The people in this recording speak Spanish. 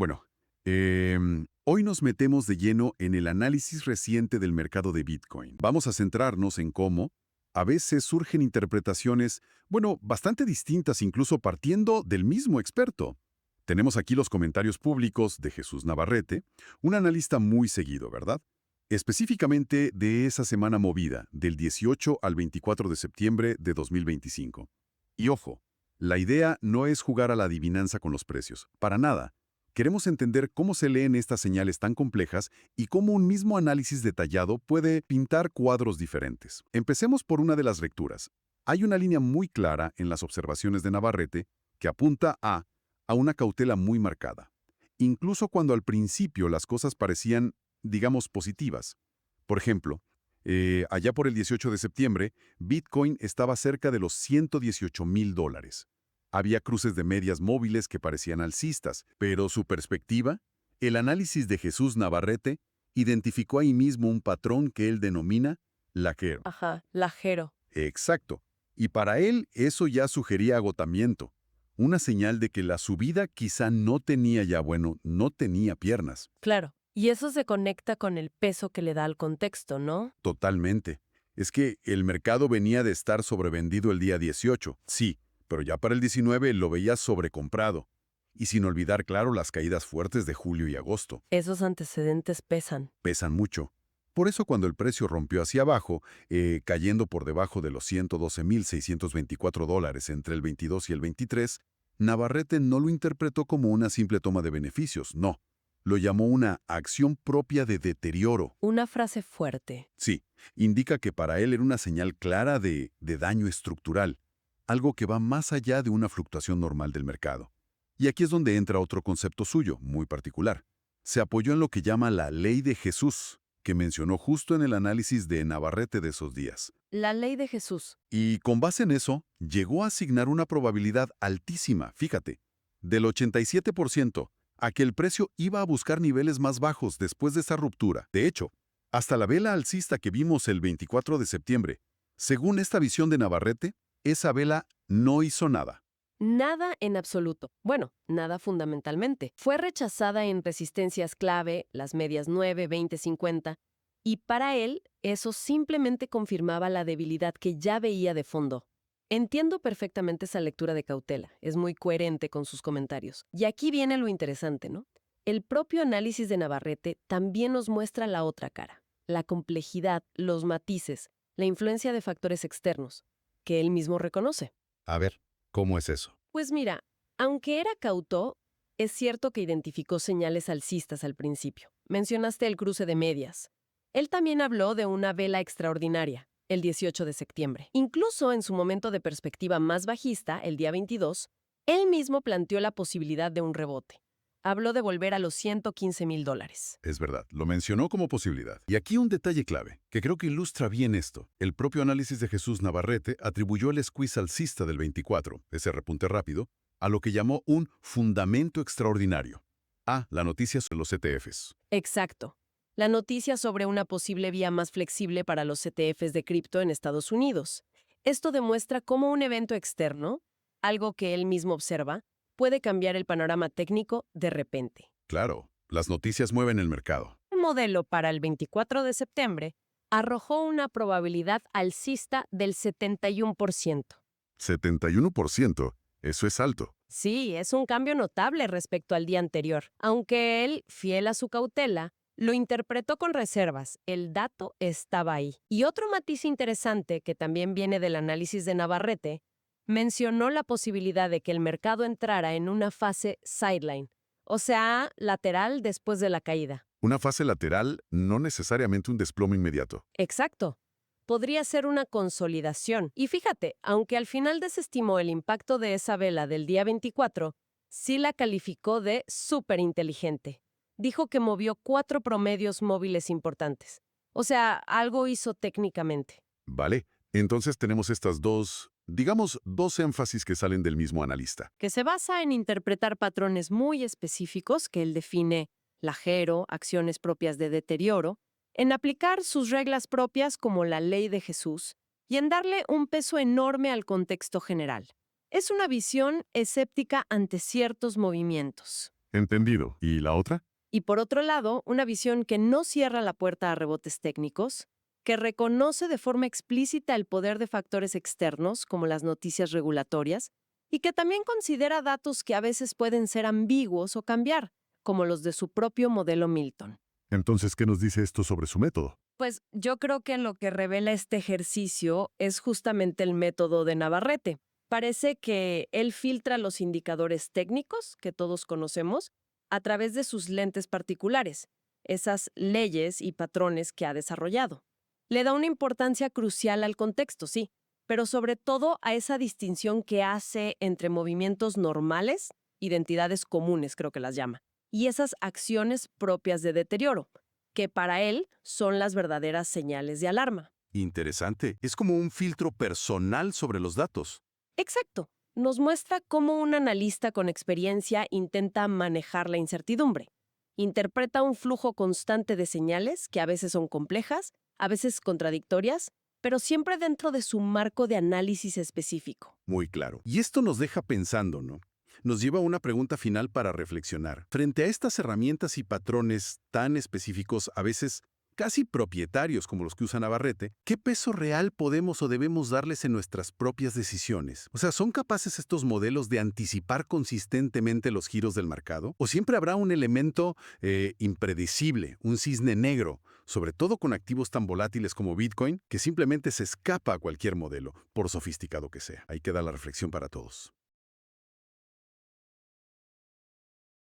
Bueno, hoy nos metemos de lleno en el análisis reciente del mercado de Bitcoin. Vamos a centrarnos en cómo a veces surgen interpretaciones, bueno, bastante distintas, incluso partiendo del mismo experto. Tenemos aquí los comentarios públicos de Jesús Navarrete, un analista muy seguido, ¿verdad? Específicamente de esa semana movida, del 18 al 24 de septiembre de 2025. Y ojo, la idea no es jugar a la adivinanza con los precios, para nada. Queremos entender cómo se leen estas señales tan complejas y cómo un mismo análisis detallado puede pintar cuadros diferentes. Empecemos por una de las lecturas. Hay una línea muy clara en las observaciones de Navarrete que apunta a una cautela muy marcada, incluso cuando al principio las cosas parecían, digamos, positivas. Por ejemplo, allá por el 18 de septiembre, Bitcoin estaba cerca de los $118,000. Había cruces de medias móviles que parecían alcistas, pero su perspectiva, el análisis de Jesús Navarrete, identificó ahí mismo un patrón que él denomina laquero. Ajá, lajero. Exacto. Y para él eso ya sugería agotamiento, una señal de que la subida quizá no tenía ya, bueno, no tenía piernas. Claro. Y eso se conecta con el peso que le da al contexto, ¿no? Totalmente. Es que el mercado venía de estar sobrevendido el día 18, sí, pero ya para el 19 lo veía sobrecomprado. Y sin olvidar, claro, las caídas fuertes de julio y agosto. Esos antecedentes pesan. Pesan mucho. Por eso cuando el precio rompió hacia abajo, cayendo por debajo de los $112,624 entre el 22 y el 23, Navarrete no lo interpretó como una simple toma de beneficios, no. Lo llamó una acción propia de deterioro. Una frase fuerte. Sí, indica que para él era una señal clara de daño estructural, algo que va más allá de una fluctuación normal del mercado. Y aquí es donde entra otro concepto suyo, muy particular. Se apoyó en lo que llama la ley de Jesús, que mencionó justo en el análisis de Navarrete de esos días. La ley de Jesús. Y con base en eso, llegó a asignar una probabilidad altísima, fíjate, del 87%, a que el precio iba a buscar niveles más bajos después de esa ruptura. De hecho, hasta la vela alcista que vimos el 24 de septiembre, según esta visión de Navarrete, esa vela no hizo nada. Nada en absoluto. Bueno, nada fundamentalmente. Fue rechazada en resistencias clave, las medias 9, 20, 50, y para él eso simplemente confirmaba la debilidad que ya veía de fondo. Entiendo perfectamente esa lectura de cautela, es muy coherente con sus comentarios. Y aquí viene lo interesante, ¿no? El propio análisis de Navarrete también nos muestra la otra cara, la complejidad, los matices, la influencia de factores externos, que él mismo reconoce. A ver, ¿cómo es eso? Pues mira, aunque era cauto, es cierto que identificó señales alcistas al principio. Mencionaste el cruce de medias. Él también habló de una vela extraordinaria, el 18 de septiembre. Incluso en su momento de perspectiva más bajista, el día 22, él mismo planteó la posibilidad de un rebote. Habló de volver a los $115,000. Es verdad, lo mencionó como posibilidad. Y aquí un detalle clave, que creo que ilustra bien esto. El propio análisis de Jesús Navarrete atribuyó el squeeze alcista del 24, ese repunte rápido, a lo que llamó un fundamento extraordinario. La noticia sobre los ETFs. Exacto. La noticia sobre una posible vía más flexible para los ETFs de cripto en Estados Unidos. Esto demuestra cómo un evento externo, algo que él mismo observa, puede cambiar el panorama técnico de repente. Claro, las noticias mueven el mercado. El modelo para el 24 de septiembre arrojó una probabilidad alcista del 71%. 71%, eso es alto. Sí, es un cambio notable respecto al día anterior. Aunque él, fiel a su cautela, lo interpretó con reservas, el dato estaba ahí. Y otro matiz interesante, que también viene del análisis de Navarrete, mencionó la posibilidad de que el mercado entrara en una fase sideline, o sea, lateral después de la caída. Una fase lateral, no necesariamente un desplome inmediato. Exacto. Podría ser una consolidación. Y fíjate, aunque al final desestimó el impacto de esa vela del día 24, sí la calificó de súper inteligente. Dijo que movió 4 promedios móviles importantes. O sea, algo hizo técnicamente. Vale, entonces tenemos estas dos énfasis que salen del mismo analista. Que se basa en interpretar patrones muy específicos que él define lajero, acciones propias de deterioro, en aplicar sus reglas propias como la ley de Jesús y en darle un peso enorme al contexto general. Es una visión escéptica ante ciertos movimientos. Entendido. ¿Y la otra? Y por otro lado, una visión que no cierra la puerta a rebotes técnicos, que reconoce de forma explícita el poder de factores externos, como las noticias regulatorias, y que también considera datos que a veces pueden ser ambiguos o cambiar, como los de su propio modelo Milton. Entonces, ¿qué nos dice esto sobre su método? Pues yo creo que lo que revela este ejercicio es justamente el método de Navarrete. Parece que él filtra los indicadores técnicos que todos conocemos a través de sus lentes particulares, esas leyes y patrones que ha desarrollado. Le da una importancia crucial al contexto, sí, pero sobre todo a esa distinción que hace entre movimientos normales, identidades comunes creo que las llama, y esas acciones propias de deterioro, que para él son las verdaderas señales de alarma. Interesante. Es como un filtro personal sobre los datos. Exacto. Nos muestra cómo un analista con experiencia intenta manejar la incertidumbre. Interpreta un flujo constante de señales que a veces son complejas, a veces contradictorias, pero siempre dentro de su marco de análisis específico. Muy claro. Y esto nos deja pensando, ¿no? Nos lleva a una pregunta final para reflexionar. Frente a estas herramientas y patrones tan específicos, a veces casi propietarios como los que usa Navarrete, ¿qué peso real podemos o debemos darles en nuestras propias decisiones? O sea, ¿son capaces estos modelos de anticipar consistentemente los giros del mercado? ¿O siempre habrá un elemento impredecible, un cisne negro, sobre todo con activos tan volátiles como Bitcoin, que simplemente se escapa a cualquier modelo, por sofisticado que sea? Ahí queda la reflexión para todos.